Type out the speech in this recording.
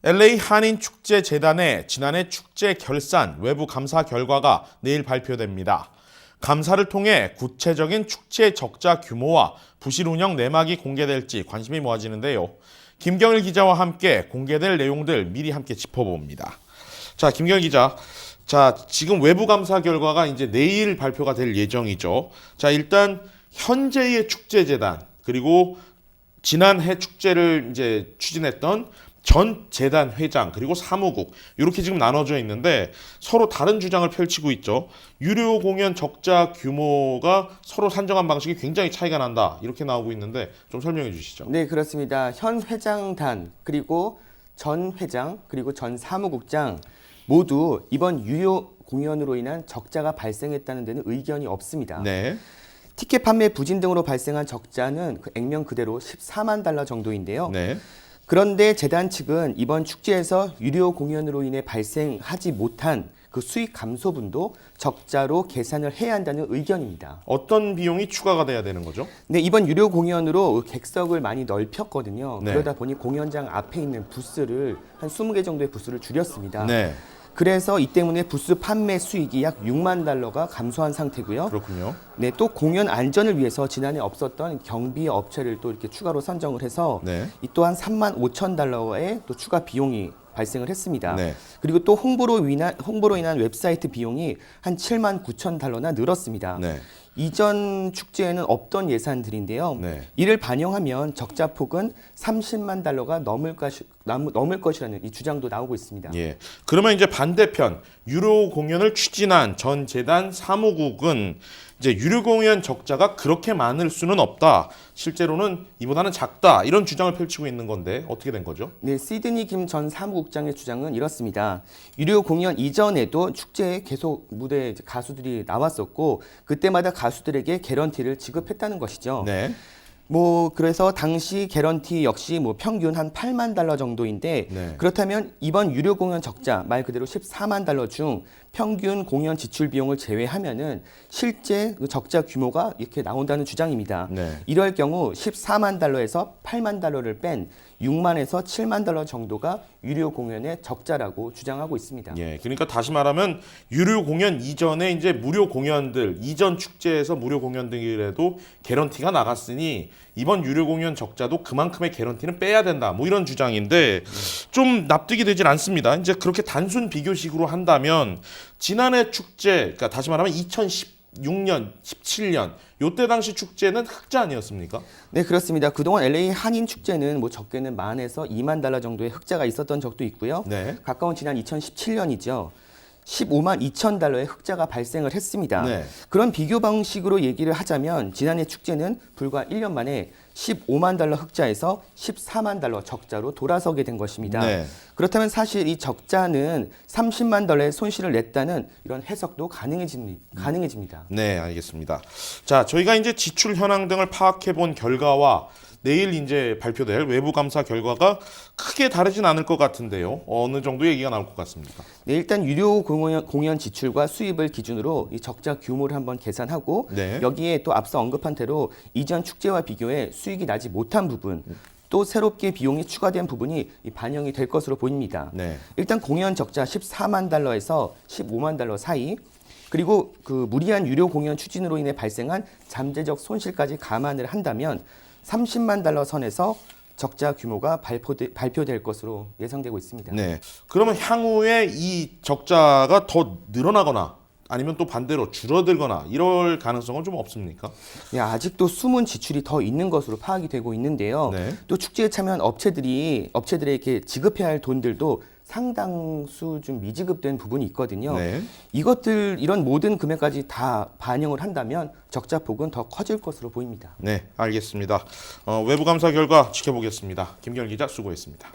LA 한인축제재단의 지난해 축제 결산 외부 감사 결과가 내일 발표됩니다. 감사를 통해 구체적인 축제 적자 규모와 부실 운영 내막이 공개될지 관심이 모아지는데요. 김경일 기자와 함께 공개될 내용들 미리 함께 짚어봅니다. 자, 김경일 기자. 자, 지금 외부 감사 결과가 이제 내일 발표가 될 예정이죠. 자, 일단 현재의 축제재단 그리고 지난해 축제를 이제 추진했던 전 재단 회장 그리고 사무국 이렇게 지금 나눠져 있는데 서로 다른 주장을 펼치고 있죠. 유료 공연 적자 규모가 서로 산정한 방식이 굉장히 차이가 난다 이렇게 나오고 있는데 좀 설명해 주시죠. 네, 그렇습니다. 현 회장단 그리고 전 회장 그리고 전 사무국장 모두 이번 유료 공연으로 인한 적자가 발생했다는 데는 의견이 없습니다. 네. 티켓 판매 부진 등으로 발생한 적자는 액면 그대로 14만 달러 정도인데요. 네. 그런데 재단 측은 이번 축제에서 유료 공연으로 인해 발생하지 못한 그 수익 감소분도 적자로 계산을 해야 한다는 의견입니다. 어떤 비용이 추가가 돼야 되는 거죠? 네, 이번 유료 공연으로 객석을 많이 넓혔거든요. 네. 그러다 보니 공연장 앞에 있는 부스를 한 20개 정도의 부스를 줄였습니다. 네. 그래서 이 때문에 부스 판매 수익이 약 6만 달러가 감소한 상태고요. 그렇군요. 네, 또 공연 안전을 위해서 지난해 없었던 경비 업체를 또 이렇게 추가로 선정을 해서 네. 이 또한 3만 5천 달러의 또 추가 비용이 발생을 했습니다. 네. 그리고 또 홍보로 인한 웹사이트 비용이 한 7만 9천 달러나 늘었습니다. 네. 이전 축제에는 없던 예산들인데요. 네. 이를 반영하면 적자 폭은 30만 달러가 넘을 것이라는 이 주장도 나오고 있습니다. 예. 그러면 이제 반대편 유료 공연을 추진한 전 재단 사무국은 이제 유료 공연 적자가 그렇게 많을 수는 없다. 실제로는 이보다는 작다. 이런 주장을 펼치고 있는 건데 어떻게 된 거죠? 네, 시드니 김 전 사무국장의 주장은 이렇습니다. 유료 공연 이전에도 축제에 계속 무대에 가수들이 나왔었고 그때마다 가수들에게 개런티를 지급했다는 것이죠. 네. 그래서 당시 개런티 역시 평균 한 8만 달러 정도인데 네. 그렇다면 이번 유료 공연 적자 말 그대로 14만 달러 중 평균 공연 지출 비용을 제외하면은 실제 적자 규모가 이렇게 나온다는 주장입니다. 네. 이럴 경우 14만 달러에서 8만 달러를 뺀 6만에서 7만 달러 정도가 유료 공연의 적자라고 주장하고 있습니다. 예, 그러니까 다시 말하면 유료 공연 이전에 이제 무료 공연들, 이전 축제에서 무료 공연들에도 개런티가 나갔으니 이번 유료 공연 적자도 그만큼의 개런티는 빼야 된다. 뭐 이런 주장인데 좀 납득이 되질 않습니다. 이제 그렇게 단순 비교식으로 한다면 지난해 축제, 그러니까 다시 말하면 2016년, 17년 요때 당시 축제는 흑자 아니었습니까? 네, 그렇습니다. 그동안 LA 한인 축제는 적게는 1만에서 2만 달러 정도의 흑자가 있었던 적도 있고요. 네. 가까운 지난 2017년이죠. 15만 2천 달러의 흑자가 발생을 했습니다. 네. 그런 비교 방식으로 얘기를 하자면 지난해 축제는 불과 1년 만에 15만 달러 흑자에서 14만 달러 적자로 돌아서게 된 것입니다. 네. 그렇다면 사실 이 적자는 30만 달러의 손실을 냈다는 이런 해석도 가능해집니다. 네, 알겠습니다. 자, 저희가 이제 지출 현황 등을 파악해 본 결과와 내일 이제 발표될 외부 감사 결과가 크게 다르진 않을 것 같은데요. 어느 정도 얘기가 나올 것 같습니까? 네, 일단 유료 공연 지출과 수입을 기준으로 이 적자 규모를 한번 계산하고 네. 여기에 또 앞서 언급한 대로 이전 축제와 비교해 수익이 나지 못한 부분 또 새롭게 비용이 추가된 부분이 반영이 될 것으로 보입니다. 네. 일단 공연 적자 14만 달러에서 15만 달러 사이 그리고 그 무리한 유료 공연 추진으로 인해 발생한 잠재적 손실까지 감안을 한다면 30만 달러 선에서 적자 규모가 발표될 것으로 예상되고 있습니다. 네. 그러면 향후에 이 적자가 더 늘어나거나 아니면 또 반대로 줄어들거나 이럴 가능성은 좀 없습니까? 네, 아직도 숨은 지출이 더 있는 것으로 파악이 되고 있는데요. 네. 또 축제에 참여한 업체들에게 지급해야 할 돈들도 상당수 좀 미지급된 부분이 있거든요. 네. 이런 모든 금액까지 다 반영을 한다면 적자 폭은 더 커질 것으로 보입니다. 네, 알겠습니다. 외부 감사 결과 지켜보겠습니다. 김경일 기자 수고했습니다.